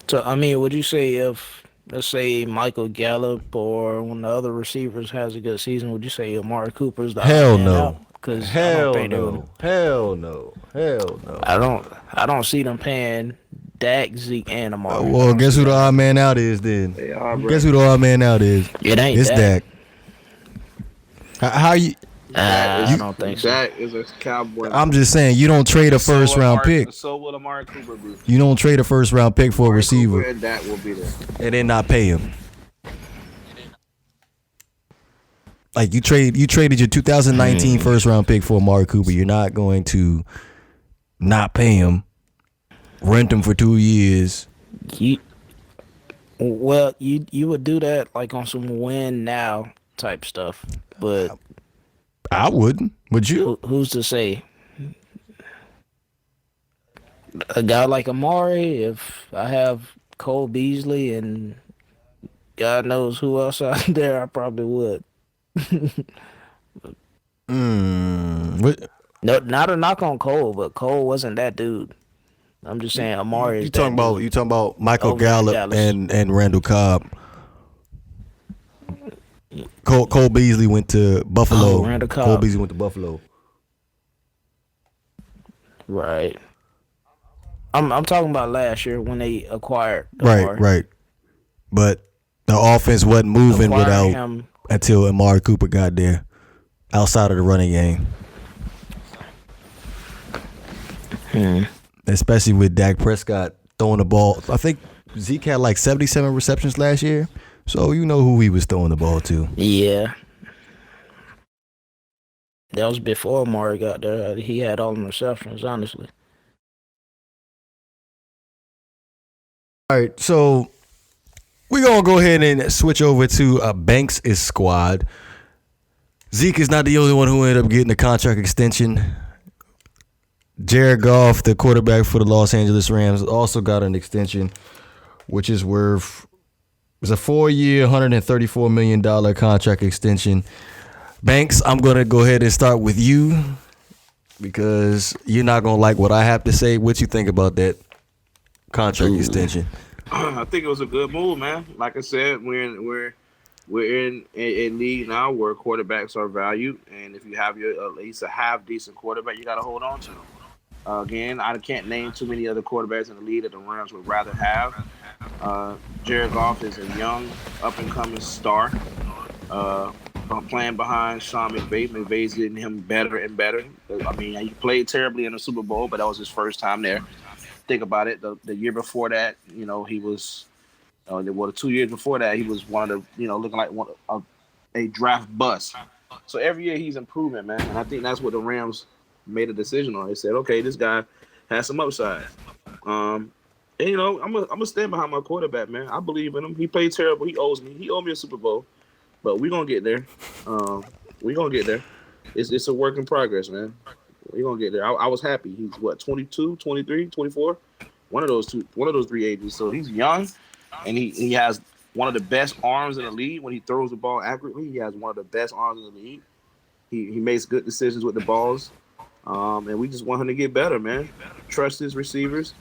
So I mean, would you say if let's say Michael Gallup or one of the other receivers has a good season, would you say Amari Cooper's the Hell odd man no. out? Because I don't Hell think they're gonna. no. Hell no. Hell no. I don't see them paying Dak, Zeke, and Amari. I Well, don't guess see who the that. odd man out is then? They are, bro. Guess who the odd man out is? It ain't It's Dak. Dak. How you? I don't think so. That is a Cowboy. I'm just saying you don't trade a So first will round Amari- pick. So will Amari Cooper be. You don't trade a first round pick for a Amari receiver Cooper and Dak will be there. and then not pay him. Like you traded your 2019 first round pick for Amari Cooper. You're not going to not pay him, rent him for 2 years. You would do that like on some win now type stuff, but I wouldn't. Would you? who's to say? A guy like Amari, if I have Cole Beasley and God knows who else out there, I probably would. What? No, not a knock on Cole, but Cole wasn't that dude. I'm just saying Amari is You that talking dude. about Michael Over in Gallup Dallas. and Randall Cobb. Cole Beasley went to Buffalo. Oh, Randall Cobb. Cole Beasley went to Buffalo. Right. I'm talking about last year when they acquired Right, Amari. right. But the offense wasn't moving Acquiring without him. until Amari Cooper got there, outside of the running game. Especially with Dak Prescott throwing the ball. I think Zeke had like 77 receptions last year. So you know who he was throwing the ball to. Yeah. That was before Amari got there. He had all the receptions, honestly. All right, so we're going to go ahead and switch over to Banks' squad. Zeke is not the only one who ended up getting a contract extension. Jared Goff, the quarterback for the Los Angeles Rams, also got an extension, which is worth, it's a 4-year, $134 million contract extension. Banks, I'm going to go ahead and start with you because you're not going to like what I have to say. What you think about that contract extension? I think it was a good move, man. Like I said, we're in a league now where quarterbacks are valued, and if you have your at least a half decent quarterback, you got to hold on to them. Again, I can't name too many other quarterbacks in the league that the Rams would rather have. Jared Goff is a young, up-and-coming star. Playing behind Sean McVay. McVay's getting him better and better. I mean, he played terribly in the Super Bowl, but that was his first time there. Think about it. The year before that, he was, the 2 years before that, he was one of the, looking like a draft bust. So every year he's improving, man. And I think that's what the Rams made a decision on. They said, okay, this guy has some upside. And, I'm gonna stand behind my quarterback, man. I believe in him. He played terrible. He owed me a Super Bowl. But we're going to get there. We're going to get there. It's a work in progress, man. We're going to get there. I was happy. He's, 22, 23, 24? One of those three ages. So he's young, and he has one of the best arms in the league. When he throws the ball accurately, he has one of the best arms in the league. He makes good decisions with the balls. And we just want him to get better, man. Trust his receivers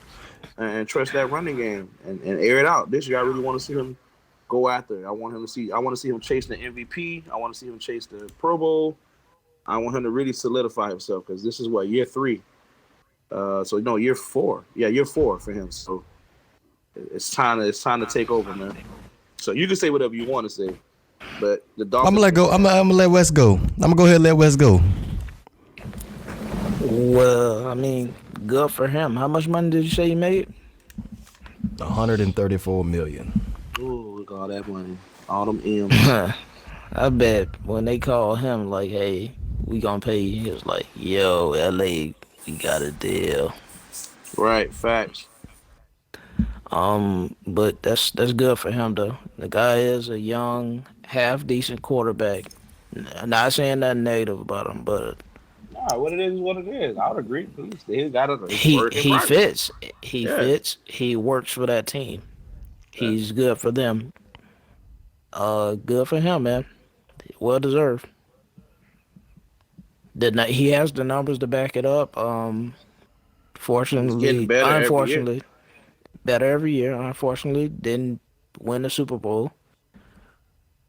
and trust that running game and air it out. This year, I really want to see him go after it. I want to see him chase the MVP. I want to see him chase the Pro Bowl. I want him to really solidify himself because this is year 3. Year 4. Yeah, year 4 for him. So it's time to take over, man. So you can say whatever you want to say, but the Dolphins. I'm gonna let go. I'm gonna let West go. I'm gonna go ahead and let West go. Well, I mean, good for him. How much money did you say he made? $134 million. Ooh, look at all that money, all them M's. I bet when they called him, like, hey, we gonna pay you, he was like, yo, LA, we got a deal. Right, facts. But that's good for him though. The guy is a young, half decent quarterback. Not saying nothing negative about him, but Nah, what it is what it is. I would agree. He's got a work in he progress. fits. He Yeah. fits. He works for that team. He's good for them. Good for him, man. Well deserved. He has the numbers to back it up. Fortunately, better every year. unfortunately, better every year. Unfortunately, didn't win the Super Bowl.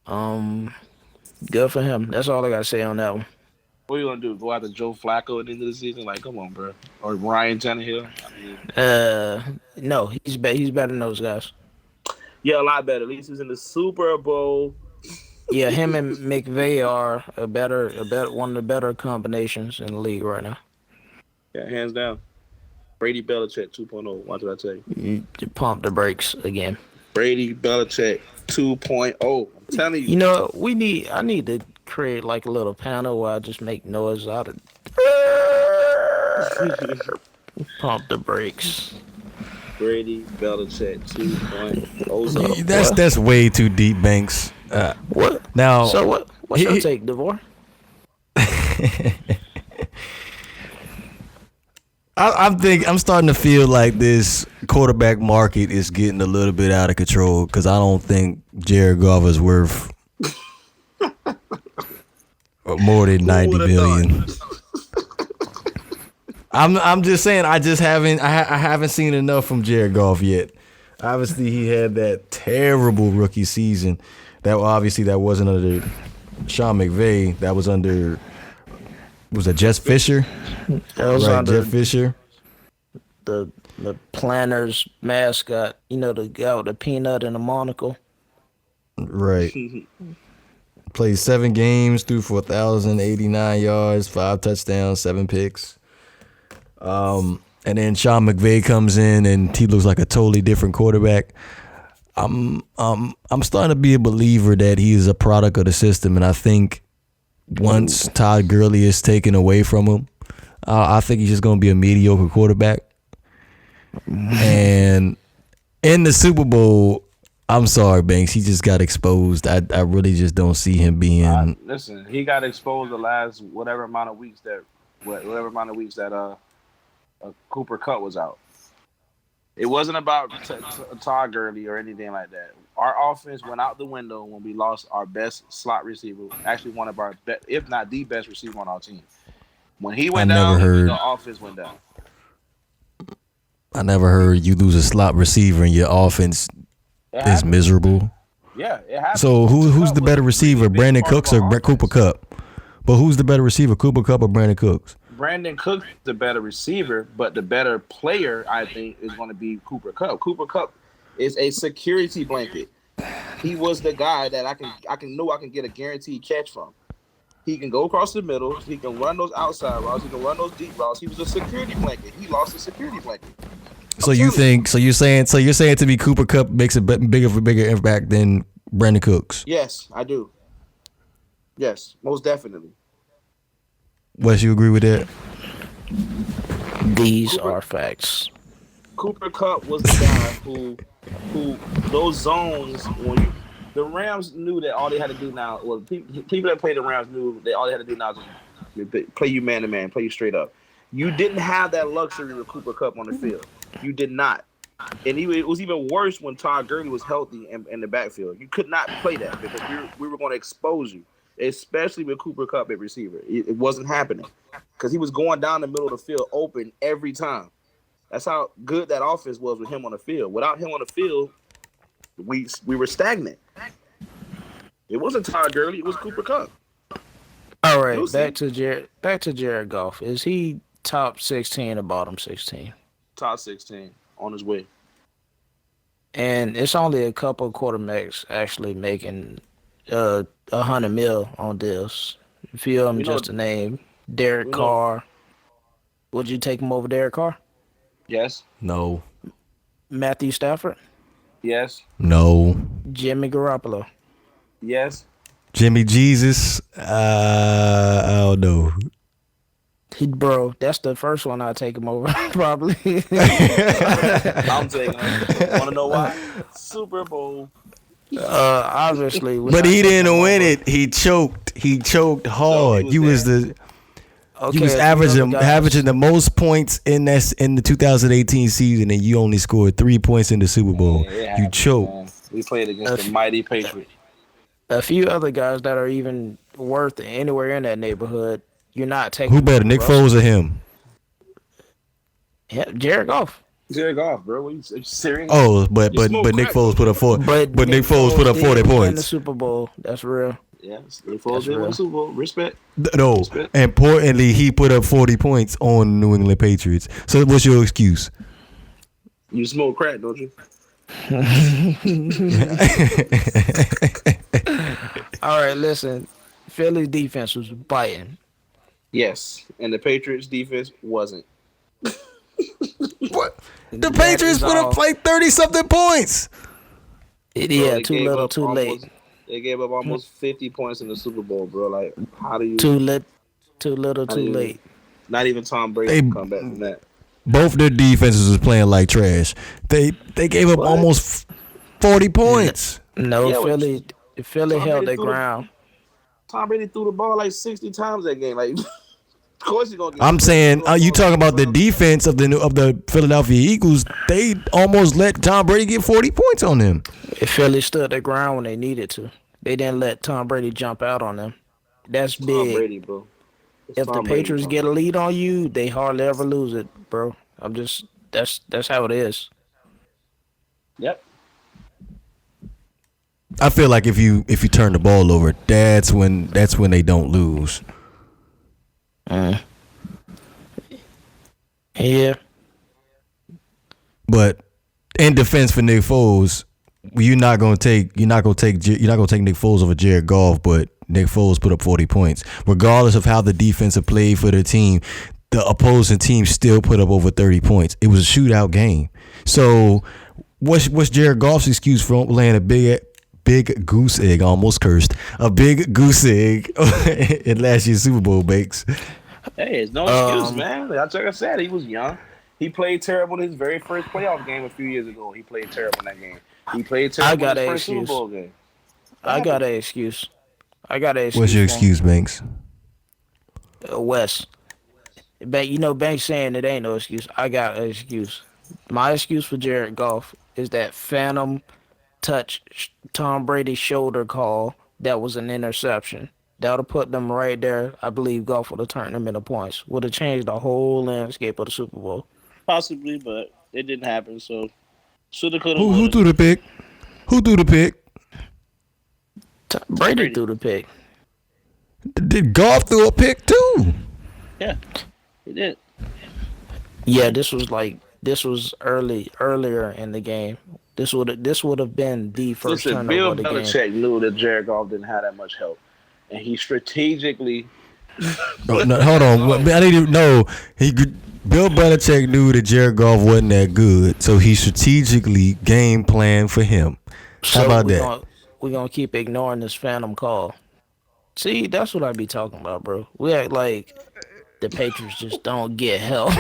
Good for him. That's all I gotta say on that one. What are you gonna do? Go after Joe Flacco at the end of the season? Like, come on, bro. Or Ryan Tannehill? I mean, No, he's better than those guys. yeah, a lot better. At least he's in the Super Bowl. Yeah, him and McVay are one of the better combinations in the league right now. Yeah, hands down. Brady Belichick 2.0. What did I tell you? You pump the brakes again. Brady Belichick 2.0. I'm telling you. You know, I need to create like a little panel where I just make noise out of pump the brakes. Brady Belichick 2.0. That's way too deep, Banks. What? Now, So what? What's your take, DeVore? I'm starting to feel like this quarterback market is getting a little bit out of control because I don't think Jared Goff is worth more than 90 million. I'm just saying I haven't seen enough from Jared Goff yet. Obviously, he had that terrible rookie season. That wasn't under Sean McVay. That was under Jeff Fisher? That was right, under Jeff Fisher. the Planners mascot. You know, the guy with the peanut and the monocle. Right. Played 7 games, threw for 1,089 yards, 5 touchdowns, 7 picks. And then Sean McVay comes in and he looks like a totally different quarterback. I'm starting to be a believer that he is a product of the system, and I think once Todd Gurley is taken away from him, I think he's just going to be a mediocre quarterback. And in the Super Bowl, I'm sorry, Banks, he just got exposed. I really just don't see him being. Listen, he got exposed the last whatever amount of weeks that Cooper Kupp was out. It wasn't about Todd Gurley or anything like that. Our offense went out the window when we lost our best slot receiver, actually one of our best, if not the best receiver on our team. When he went down, the offense went down. I never heard you lose a slot receiver and your offense is miserable. Yeah, it happened. So who's the better receiver, Brandon Cooks or Cooper Kupp? But who's the better receiver, Cooper Kupp or Brandon Cooks? Brandon Cooks is the better receiver, but the better player, I think, is going to be Cooper Kupp. Cooper Kupp is a security blanket. He was the guy that I can get a guaranteed catch from. He can go across the middle. He can run those outside routes. He can run those deep routes. He was a security blanket. He lost a security blanket. So you're saying to me Cooper Kupp makes a bigger impact than Brandon Cooks? Yes, I do. Yes, most definitely. Wes, you agree with that? These are facts. Cooper Kupp was the guy who those zones the Rams knew that all they had to do now. Well, people that play the Rams knew that all they had to do now is play you man to man, play you straight up. You didn't have that luxury with Cooper Kupp on the field. You did not. And it was even worse when Todd Gurley was healthy in the backfield. You could not play that because we were going to expose you, especially with Cooper Kupp at receiver. It wasn't happening because he was going down the middle of the field open every time. That's how good that offense was with him on the field. Without him on the field, we were stagnant. It wasn't Todd Gurley. It was Cooper Kupp. All right, back to Jared Goff. Is he top 16 or bottom 16? Top 16 on his way. And it's only a couple of quarterbacks actually making $100 million on deals. A few of them just a name. Derek Carr. Would you take him over Derek Carr? Yes. No. Matthew Stafford? Yes. No. Jimmy Garoppolo? Yes. Jesus? I don't know. Bro, that's the first one I'd take him over, probably. I'm taking him. Want to know why? Super Bowl. Obviously. But he didn't win it. He choked. choked. He choked hard. was You was there. the. Okay, You was a few other averaging guys. the most points in the 2018 season, and you only scored 3 points in the Super Bowl. Yeah, it You happened, choked. man. We played against the mighty Patriots. A few other guys that are even worth anywhere in that neighborhood. You're not taking. Who better, Nick Russell. Foles or him? Yeah, Jared Goff. Jared Goff, bro. What are you serious? Oh, but You smoke Nick crack, Foles put up but Nick Foles put up 40 did win the points. Super Bowl. That's real. Yes, Nick Foles did win the Super Bowl. Respect. No, Respect. importantly, he put up 40 points on New England Patriots. So what's your excuse? You smoke crack, don't you? All right, listen. Philly's defense was biting. Yes, and the Patriots defense wasn't. What? The That Patriots is put all. up like 30-something points. Bro, Yeah, they too gave little, up too late. They gave up almost 50 points in the Super Bowl, bro. Like, how do you? Too lit, too little, how too do you- late. Not even Tom Brady They- can come back from that. Both their defenses was playing like trash. They gave up What? almost 40 points. No, Yeah, Philly Tom held Brady their threw the- ground. Tom Brady threw the ball like 60 times that game. Like, of course he's gonna. Get I'm saying, you talking about the defense of the Philadelphia Eagles? They almost let Tom Brady get 40 points on them. Philly stood their ground when they needed to. They didn't let Tom Brady jump out on them. That's Tom big. Brady, bro. It's If the Tom Brady, Patriots bro. get a lead on you, they hardly ever lose it, bro. That's how it is. Yep. I feel like if you turn the ball over, that's when they don't lose. Yeah. But in defense for Nick Foles, you're not gonna take Nick Foles over Jared Goff, but Nick Foles put up 40 points. Regardless of how the defensive played for their team, the opposing team still put up over 30 points. It was a shootout game. So what's Jared Goff's excuse for laying a big goose egg? Almost cursed. A big goose egg in last year's Super Bowl, Bakes. Hey, it's no excuse, man. Like I said, he was young. He played terrible in his very first playoff game a few years ago. He played terrible in that game. He played terrible in his first Super Bowl game. I got an excuse. What's your for him. excuse, Banks? Wes. Banks saying it ain't no excuse. I got an excuse. My excuse for Jared Goff is that phantom touch Tom Brady's shoulder call that was an interception. That would have put them right there. I believe Goff would have turned them into points. Would have changed the whole landscape of the Super Bowl. Possibly, but it didn't happen. So shoulda, coulda, Who woulda. threw the pick? Who threw the pick? Brady threw the pick. Did Goff throw a pick too? Yeah, he did. Yeah, this was earlier in the game. This would have been the first Listen, turnover Bill of the game. Belichick knew that Jared Goff didn't have that much help, and he strategically. Oh, no, hold on. I didn't know. Bill Belichick knew that Jared Goff wasn't that good, so he strategically game planned for him. How about that? We're gonna keep ignoring this phantom call. See, that's what I be talking about, bro. We act like the Patriots just don't get help.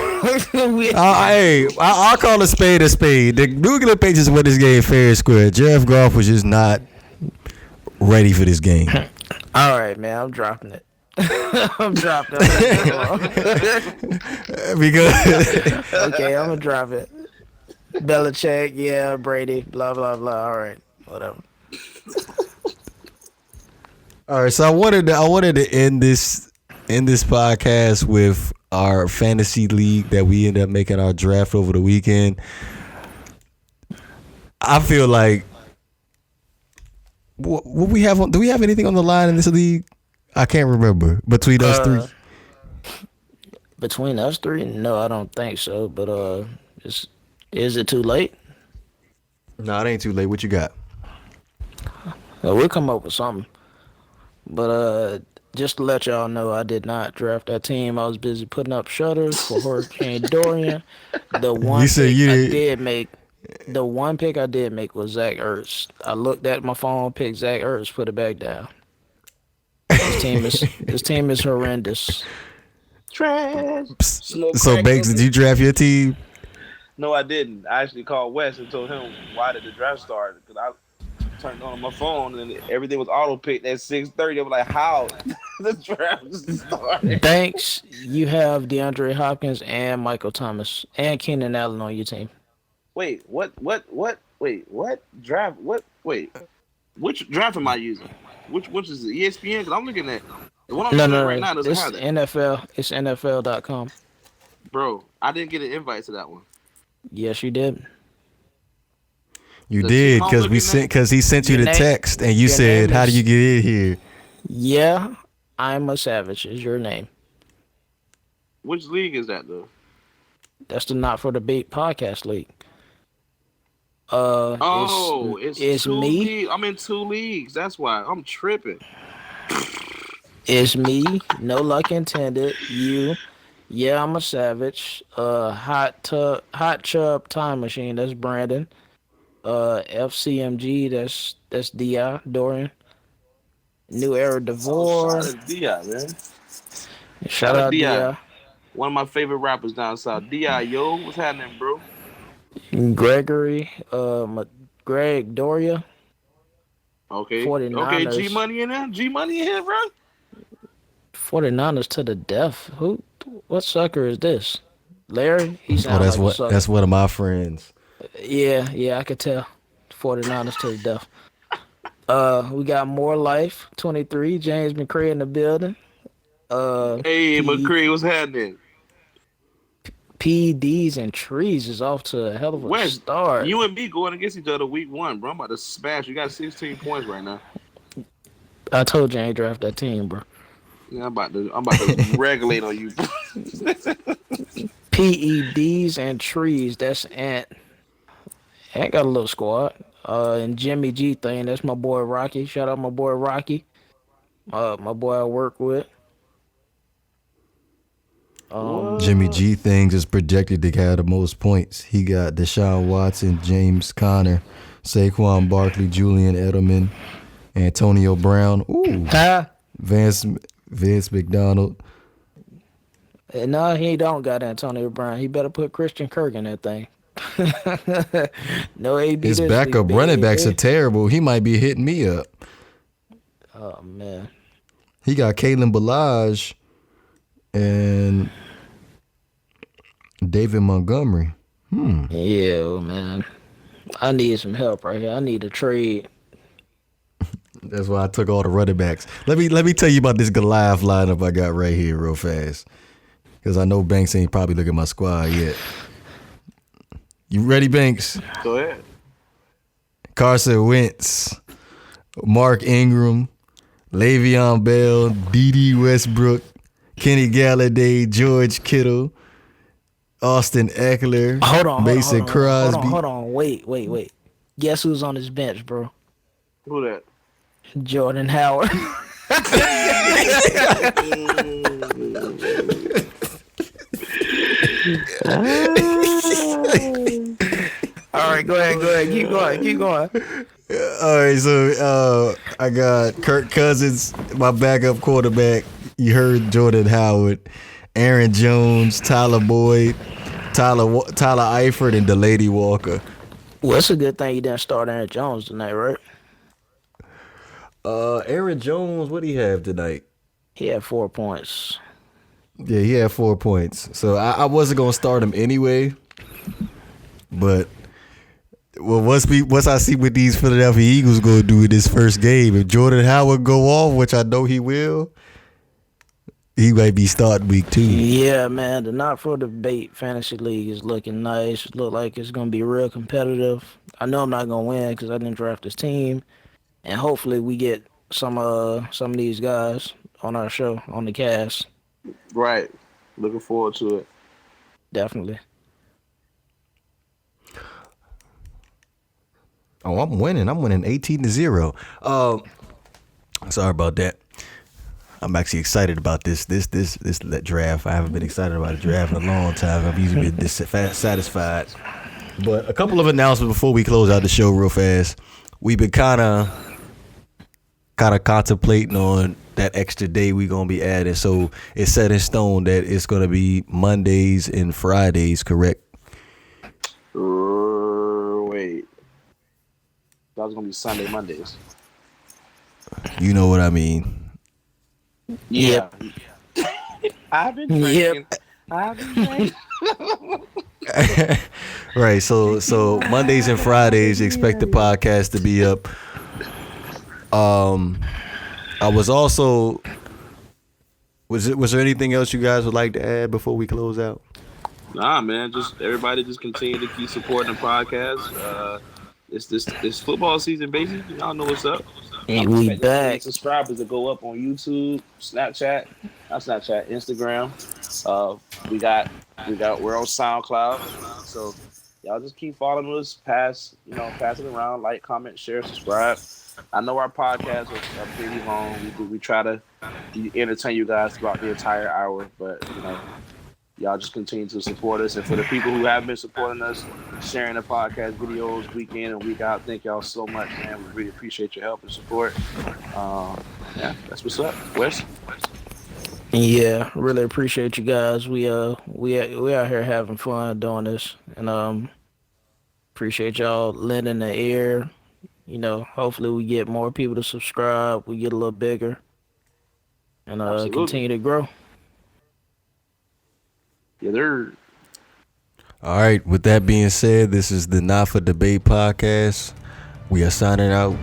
I'll call a spade a spade. The New England Patriots won this game fair and square. Jared Goff was just not ready for this game. All right, man, I'm dropping it. I'm dropping it. Because Okay, I'm gonna drop it. Belichick, yeah, Brady, blah blah blah. All right, whatever. all right, so I wanted to end this podcast with our fantasy league that we ended up making our draft over the weekend. I feel like what we have on. Do we have anything on the line in this league? I can't remember between us three. Between us three, no, I don't think so. But is it too late? No, it ain't too late. What you got? We'll come up with something. But just to let y'all know, I did not draft that team. I was busy putting up shutters for Hurricane Dorian. The one pick I did make was Zach Ertz. I looked at my phone, picked Zach Ertz, put it back down. His team is horrendous. Trash. So Banks, did you draft your team? No, I didn't. I actually called Wes and told him why did the draft start because turned on my phone and everything was auto picked at 6:30. I was like, how the draft just started? Thanks. You have DeAndre Hopkins and Michael Thomas and Keenan Allen on your team. Wait, what? Wait, what draft? Wait, which draft am I using? Which is it? ESPN? Because I'm looking at the one I'm looking at right now doesn't have that. NFL. It's NFL.com. Bro, I didn't get an invite to that one. Yes, you did. You did because he sent you the text and you said, "How do you get in here?" Yeah, I'm a Savage is your name. Which league is that though? That's the Not for Debate podcast league. It's me. Leagues. I'm in 2 leagues. That's why I'm tripping. It's me. No luck intended. You. Yeah, I'm a Savage. Hot Chub Time Machine. That's Brandon. FCMG. That's Di Dorian. New Era DeVore. Shout out to Di, man. Shout out Di. One of my favorite rappers down south. Di, yo, what's happening, bro? Gregory. Greg Doria. Okay. 49ers. Okay, G Money in there. G Money in here, bro. 49ers to the death. What sucker is this? Larry? He sounds that's one of my friends. Yeah, I could tell. 49ers to the death. We got More Life, 23. James McCray in the building. Hey, McCray, what's happening? PDs and Trees is off to a hell of a start. You and me going against each other week 1, bro. I'm about to smash. You got 16 points right now. I told you I ain't draft that team, bro. Yeah, I'm about to regulate on you. PEDs and Trees, that's Ant. Ant got a little squad. And Jimmy G thing, that's my boy Rocky. Shout out my boy Rocky. My boy I work with. Jimmy G things is projected to have the most points. He got Deshaun Watson, James Conner, Saquon Barkley, Julian Edelman, Antonio Brown. Ooh. Vance McDonald. No, he don't got Antonio Brown. He better put Christian Kirk in that thing. No AB. His backup running backs are terrible. He might be hitting me up. Oh man. He got Kalen Ballage and David Montgomery. Yeah, man. I need some help right here. I need a trade. That's why I took all the running backs. Let me tell you about this Goliath lineup I got right here real fast. Because I know Banks ain't probably looking at my squad yet. You ready, Banks? Go ahead. Carson Wentz, Mark Ingram, Le'Veon Bell, D.D. Westbrook, Kenny Galladay, George Kittle, Austin Eckler, Mason Crosby. Hold on. Wait. Guess who's on his bench, bro? Who that? Jordan Howard. All right, go ahead. Keep going. All right, so I got Kirk Cousins, my backup quarterback. You heard Jordan Howard, Aaron Jones, Tyler Boyd, Tyler Eifert, and Delaney Walker. Well, it's a good thing you didn't start Aaron Jones tonight, right? Aaron Jones, what did he have tonight? He had 4 points. Yeah, he had 4 points. So I wasn't gonna start him anyway. But once I see what these Philadelphia Eagles gonna do in this first game, if Jordan Howard go off, which I know he will, he might be starting week 2. Yeah, man, the Not For Debate Fantasy League is looking nice. Look like it's gonna be real competitive. I know I'm not gonna win because I didn't draft this team, and hopefully we get some of these guys on our show on the cast. Right. Looking forward to it. Definitely. Oh, I'm winning 18-0. Sorry about that. I'm actually excited about this draft. I haven't been excited about a draft in a long time. I've usually been dissatisfied. But a couple of announcements before we close out the show real fast. We've been kind of contemplating on that extra day we're going to be adding. So it's set in stone that it's going to be Mondays and Fridays, correct? Wait. That was gonna be Sunday Mondays. You know what I mean. Yeah. I've been drinking. Yep. I've been drinking. Right. So Mondays and Fridays, expect the podcast to be up. I was also. Was there anything else you guys would like to add before we close out? Nah, man. Just everybody just continue to keep supporting the podcast. It's football season, baby. Y'all know what's up. And we back. Subscribers to go up on YouTube, Snapchat, not Snapchat, Instagram. We're on SoundCloud. So y'all just keep following us. Pass it around. Like, comment, share, subscribe. I know our podcasts are pretty long. We try to entertain you guys throughout the entire hour, but y'all just continue to support us. And for the people who have been supporting us, sharing the podcast videos week in and week out, thank y'all so much, man. We really appreciate your help and support. Yeah, that's what's up. Wes? Yeah, really appreciate you guys. We out here having fun doing this, and appreciate y'all lending the ear. Hopefully we get more people to subscribe. We get a little bigger, and continue to grow. Yeah, they're. All right. With that being said, this is the Not for Debate podcast. We are signing out.